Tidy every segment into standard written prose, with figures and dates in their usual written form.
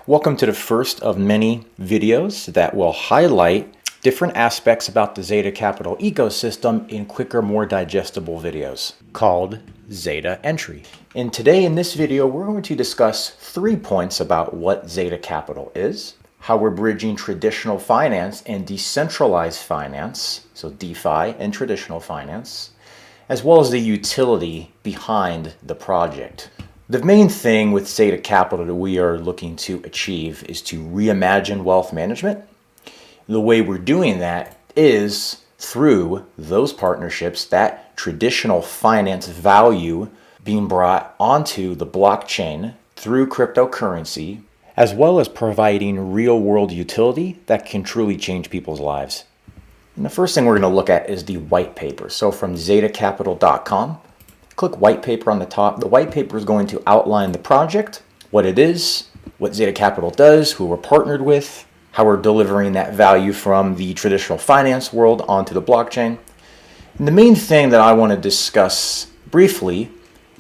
Welcome to the first of many videos that will highlight different aspects about the XETA Capital ecosystem in quicker, more digestible videos called XETA Entry. And today in this video, we're going to discuss 3 points about what XETA Capital is, how we're bridging traditional finance and decentralized finance, so DeFi and traditional finance, as well as the utility behind the project. The main thing with XETA Capital that we are looking to achieve is to reimagine wealth management. The way we're doing that is through those partnerships, that traditional finance value being brought onto the blockchain through cryptocurrency, as well as providing real-world utility that can truly change people's lives. And the first thing we're going to look at is the white paper. So from xetacapital.com, click white paper on the top. The white paper is going to outline the project, what it is, what XETA Capital does, who we're partnered with, how we're delivering that value from the traditional finance world onto the blockchain. And the main thing that I want to discuss briefly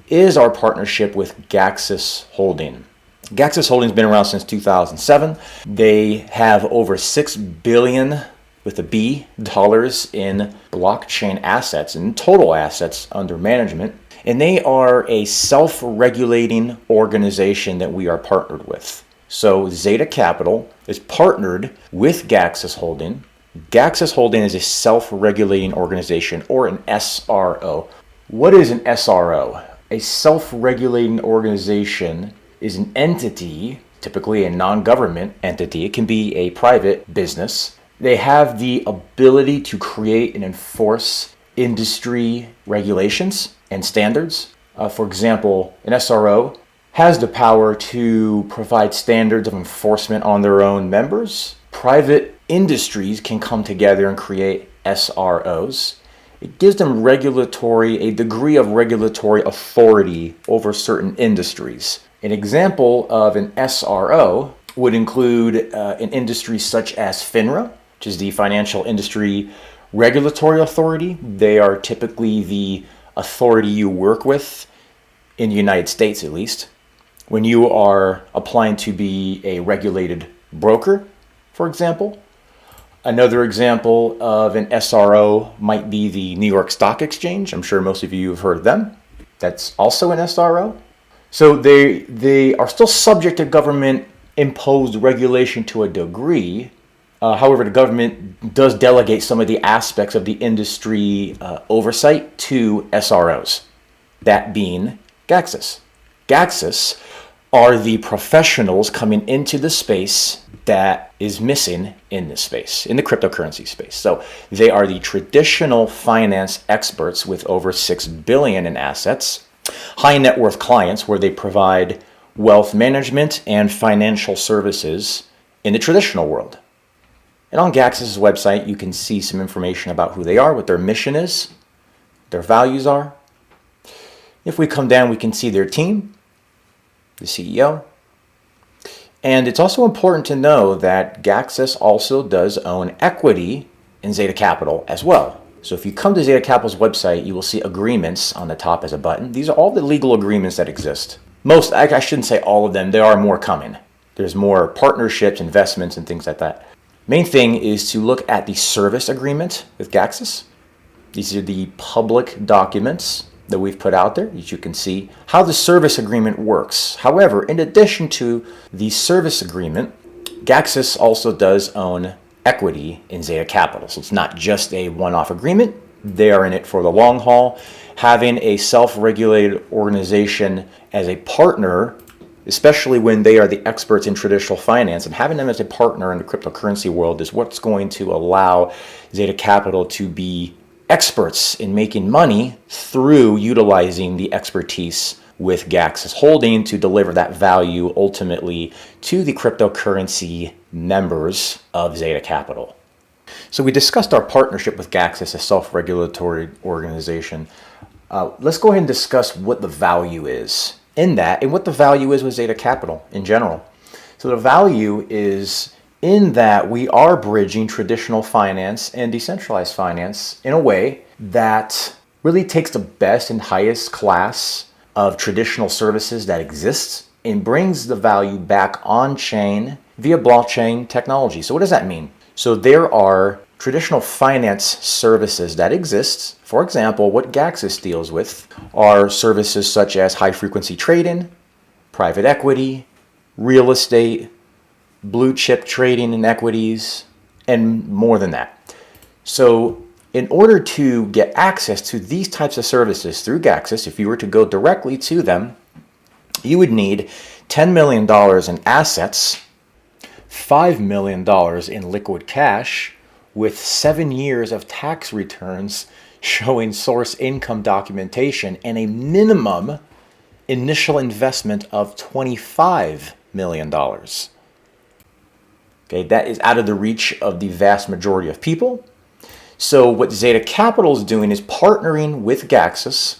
is our partnership with Gaxsys Holding. Gaxsys Holding has been around since 2007. They have over $6 billion with a B dollars in blockchain assets and total assets under management. And they are a self-regulating organization that we are partnered with. So XETA Capital is partnered with Gaxsys Holding. Gaxsys Holding is a self-regulating organization, or an SRO. What is an SRO? A self-regulating organization is an entity, typically a non-government entity. It can be a private business. They have the ability to create and enforce industry regulations and standards. For example, an SRO has the power to provide standards of enforcement on their own members. Private industries can come together and create SROs. It gives them a degree of regulatory authority over certain industries. An example of an SRO would include an industry such as FINRA, which is the Financial Industry Regulatory Authority. They are typically the authority you work with in the United States, at least, when you are applying to be a regulated broker, for example. Another example of an SRO might be the New York Stock Exchange. I'm sure most of you have heard of them. That's also an SRO. So they are still subject to government-imposed regulation to a degree. However, the government does delegate some of the aspects of the industry oversight to SROs, that being Gaxsys. Gaxsys are the professionals coming into the space that is missing in this space, in the cryptocurrency space. So they are the traditional finance experts with over $6 billion in assets, high net worth clients where they provide wealth management and financial services in the traditional world. And on Gaxsys' website, you can see some information about who they are, what their mission is, their values are. If we come down, we can see their team, the CEO. And it's also important to know that Gaxsys also does own equity in XETA Capital as well. So if you come to XETA Capital's website, you will see agreements on the top as a button. These are all the legal agreements that exist. I shouldn't say all of them, there are more coming. There's more partnerships, investments, and things like that. Main thing is to look at the service agreement with Gaxsys. These are the public documents that we've put out there, as you can see how the service agreement works. However, in addition to the service agreement, Gaxsys also does own equity in XETA Capital. So it's not just a one-off agreement. They are in it for the long haul. Having a self-regulated organization as a partner, especially when they are the experts in traditional finance, and having them as a partner in the cryptocurrency world is what's going to allow XETA Capital to be experts in making money through utilizing the expertise with Gaxsys Holding to deliver that value ultimately to the cryptocurrency members of XETA Capital. So we discussed our partnership with Gaxsys, a self-regulatory organization. Let's go ahead and discuss what the value is in that and what the value is with XETA Capital in general. So the value is in that we are bridging traditional finance and decentralized finance in a way that really takes the best and highest class of traditional services that exist and brings the value back on-chain via blockchain technology. So what does that mean? So there are traditional finance services that exist. For example, what Gaxsys deals with are services such as high-frequency trading, private equity, real estate, blue chip trading in equities, and more than that. So in order to get access to these types of services through Gaxsys, if you were to go directly to them, you would need $10 million in assets, $5 million in liquid cash, with 7 years of tax returns showing source income documentation, and a minimum initial investment of $25 million. Okay, that is out of the reach of the vast majority of people. So what XETA Capital is doing is partnering with Gaxsys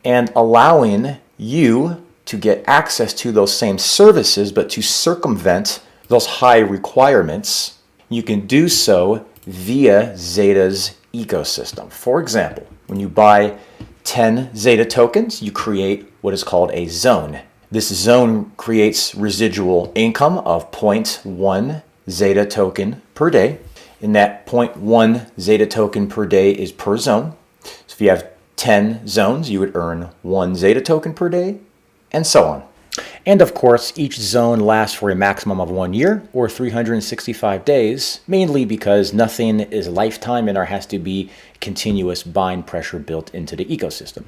and allowing you to get access to those same services, but to circumvent those high requirements. You can do so via XETA's ecosystem. For example, when you buy 10 XETA tokens, you create what is called a zone. This zone creates residual income of 0.1 XETA token per day. And that 0.1 XETA token per day is per zone. So if you have 10 zones, you would earn 1 XETA token per day, and so on. And of course, each zone lasts for a maximum of 1 year or 365 days, mainly because nothing is lifetime and there has to be continuous buying pressure built into the ecosystem.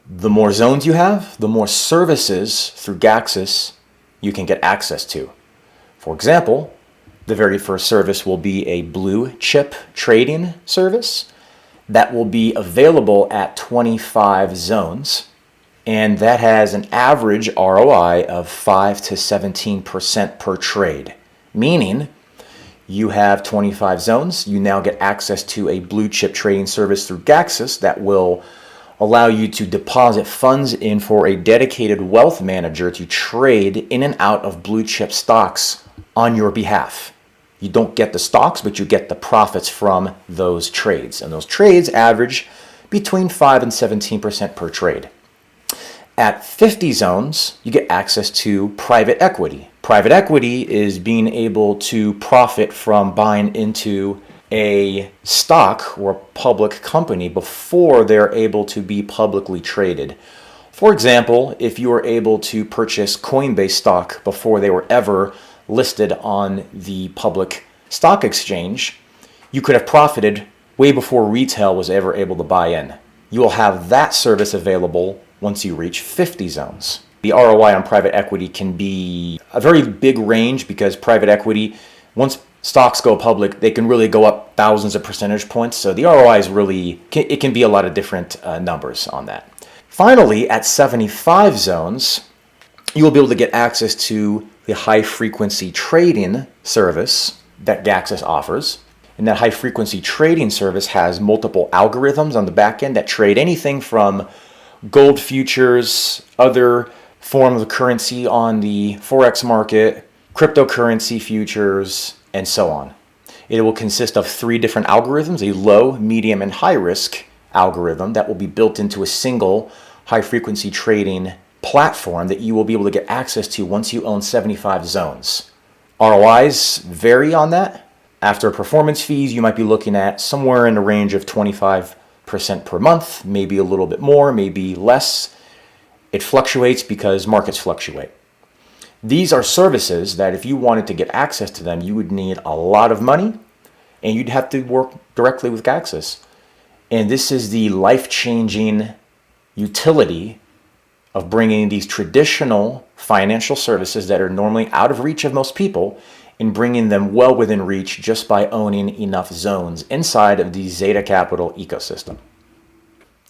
The more zones you have, the more services through Gaxsys you can get access to. For example, the very first service will be a blue chip trading service that will be available at 25 zones. And that has an average ROI of 5 to 17% per trade, meaning you have 25 zones. You now get access to a blue chip trading service through Gaxsys that will allow you to deposit funds in for a dedicated wealth manager to trade in and out of blue chip stocks on your behalf. You don't get the stocks, but you get the profits from those trades. And those trades average between 5 and 17% per trade. At 50 zones, you get access to private equity. Private equity is being able to profit from buying into a stock or public company before they're able to be publicly traded. For example, if you were able to purchase Coinbase stock before they were ever listed on the public stock exchange, you could have profited way before retail was ever able to buy in. You will have that service available once you reach 50 zones. The ROI on private equity can be a very big range because private equity, once stocks go public, they can really go up thousands of percentage points. So the ROI is really, it can be a lot of different numbers on that. Finally, at 75 zones, you will be able to get access to the high-frequency trading service that Gaxsys offers. And that high-frequency trading service has multiple algorithms on the back end that trade anything from gold futures, other forms of currency on the Forex market, cryptocurrency futures, and so on. It will consist of 3 different algorithms, a low, medium, and high-risk algorithm that will be built into a single high-frequency trading platform that you will be able to get access to once you own 75 zones. ROIs vary on that. After performance fees, you might be looking at somewhere in the range of 25% per month, maybe a little bit more, maybe less. It fluctuates because markets fluctuate. These are services that if you wanted to get access to them, you would need a lot of money and you'd have to work directly with Gaxsys. And this is the life-changing utility of bringing these traditional financial services that are normally out of reach of most people and bringing them well within reach just by owning enough zones inside of the XETA Capital ecosystem.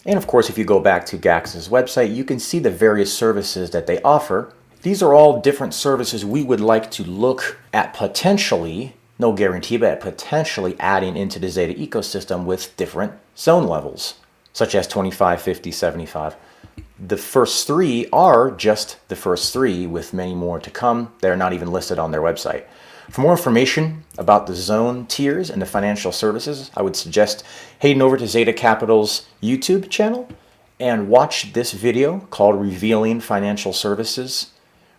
And of course, if you go back to Gaxsys' website, you can see the various services that they offer. These are all different services we would like to look at potentially, no guarantee, but potentially adding into the XETA ecosystem with different zone levels, such as 25, 50, 75. The first 3 are just the first 3 with many more to come. They're not even listed on their website. For more information about the zone tiers and the financial services, I would suggest heading over to XETA Capital's YouTube channel and watch this video called Revealing Financial Services,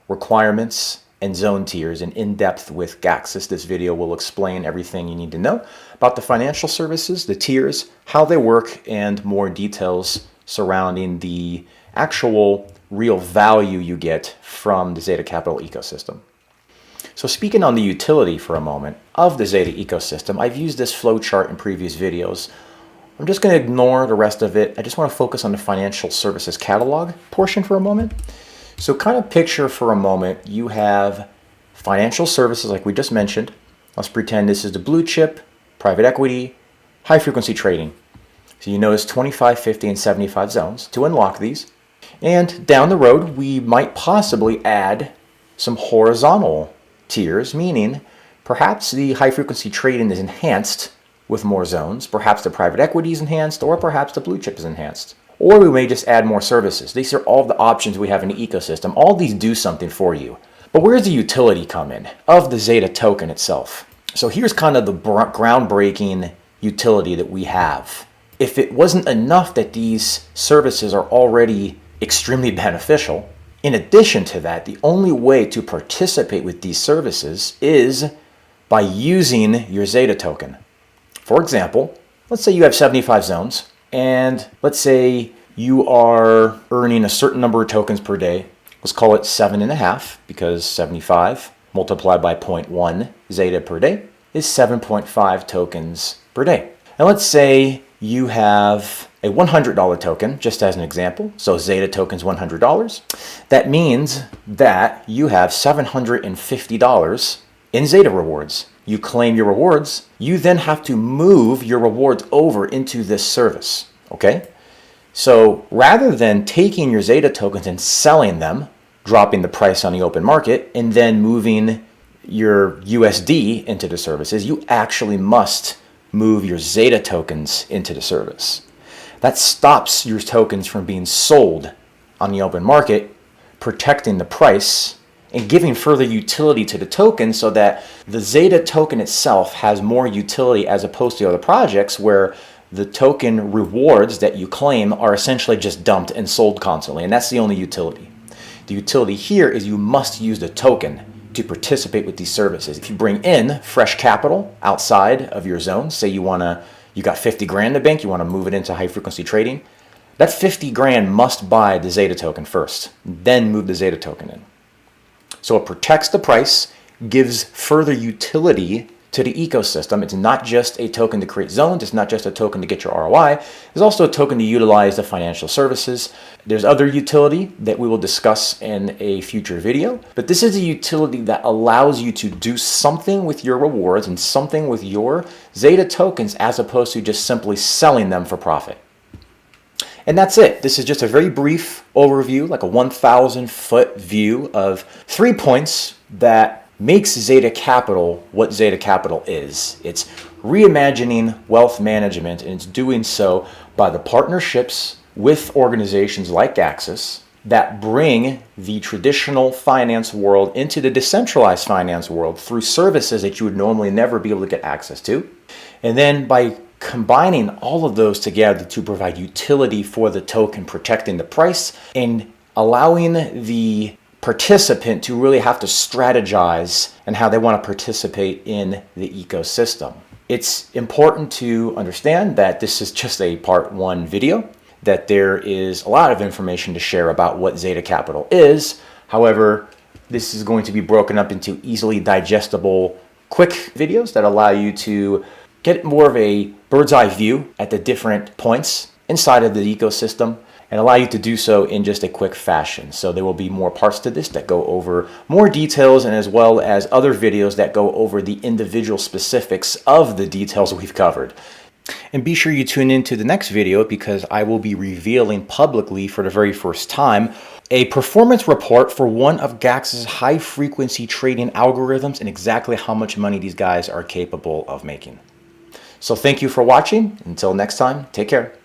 requirements, and zone tiers in depth with Gaxsys. This video will explain everything you need to know about the financial services, the tiers, how they work, and more details surrounding the actual real value you get from the Zeta Capital ecosystem. So speaking on the utility for a moment of the Zeta ecosystem, I've used this flowchart in previous videos. I'm just going to ignore the rest of it. I just want to focus on the financial services catalog portion for a moment. So kind of picture for a moment, you have financial services like we just mentioned. Let's pretend this is the blue chip, private equity, high frequency trading. So you notice 25, 50, and 75 zones to unlock these. And down the road, we might possibly add some horizontal tiers, meaning perhaps the high frequency trading is enhanced with more zones, perhaps the private equity is enhanced, or perhaps the blue chip is enhanced. Or we may just add more services. These are all the options we have in the ecosystem. All these do something for you. But where's the utility come in of the Zeta token itself? So here's kind of the groundbreaking utility that we have. If it wasn't enough that these services are already extremely beneficial, in addition to that, the only way to participate with these services is by using your Zeta token. For example, let's say you have 75 zones, and let's say you are earning a certain number of tokens per day. Let's call it 7.5, because 75 multiplied by 0.1 Zeta per day is 7.5 tokens per day. And let's say you have a $100 token, just as an example. So Zeta token's $100. That means that you have $750 in Zeta rewards. You claim your rewards, you then have to move your rewards over into this service, okay? So rather than taking your Zeta tokens and selling them, dropping the price on the open market, and then moving your USD into the services, you actually must move your Zeta tokens into the service. That stops your tokens from being sold on the open market, protecting the price, and giving further utility to the token so that the Zeta token itself has more utility as opposed to other projects where the token rewards that you claim are essentially just dumped and sold constantly, and that's the only utility. The utility here is you must use the token to participate with these services. If you bring in fresh capital outside of your zone, say you got 50 grand in the bank, you want to move it into high frequency trading, that 50 grand must buy the Zeta token first, then move the Zeta token in. So it protects the price, gives further utility to the ecosystem. It's not just a token to create zones. It's not just a token to get your ROI. There's also a token to utilize the financial services. There's other utility that we will discuss in a future video. But this is a utility that allows you to do something with your rewards and something with your Zeta tokens as opposed to just simply selling them for profit. And that's it. This is just a very brief overview, like a 1,000-foot view of 3 points that makes Zeta Capital what Zeta Capital is. It's reimagining wealth management, and it's doing so by the partnerships with organizations like Gaxsys that bring the traditional finance world into the decentralized finance world through services that you would normally never be able to get access to. And then by combining all of those together to provide utility for the token, protecting the price, and allowing the participant to really have to strategize and how they want to participate in the ecosystem. It's important to understand that this is just a part 1 video, that there is a lot of information to share about what Zeta Capital is. However, this is going to be broken up into easily digestible, quick videos that allow you to get more of a bird's eye view at the different points inside of the ecosystem and allow you to do so in just a quick fashion. So there will be more parts to this that go over more details, and as well as other videos that go over the individual specifics of the details we've covered. And be sure you tune into the next video because I will be revealing publicly for the very first time a performance report for one of Gaxsys' high frequency trading algorithms and exactly how much money these guys are capable of making. So thank you for watching. Until next time, take care.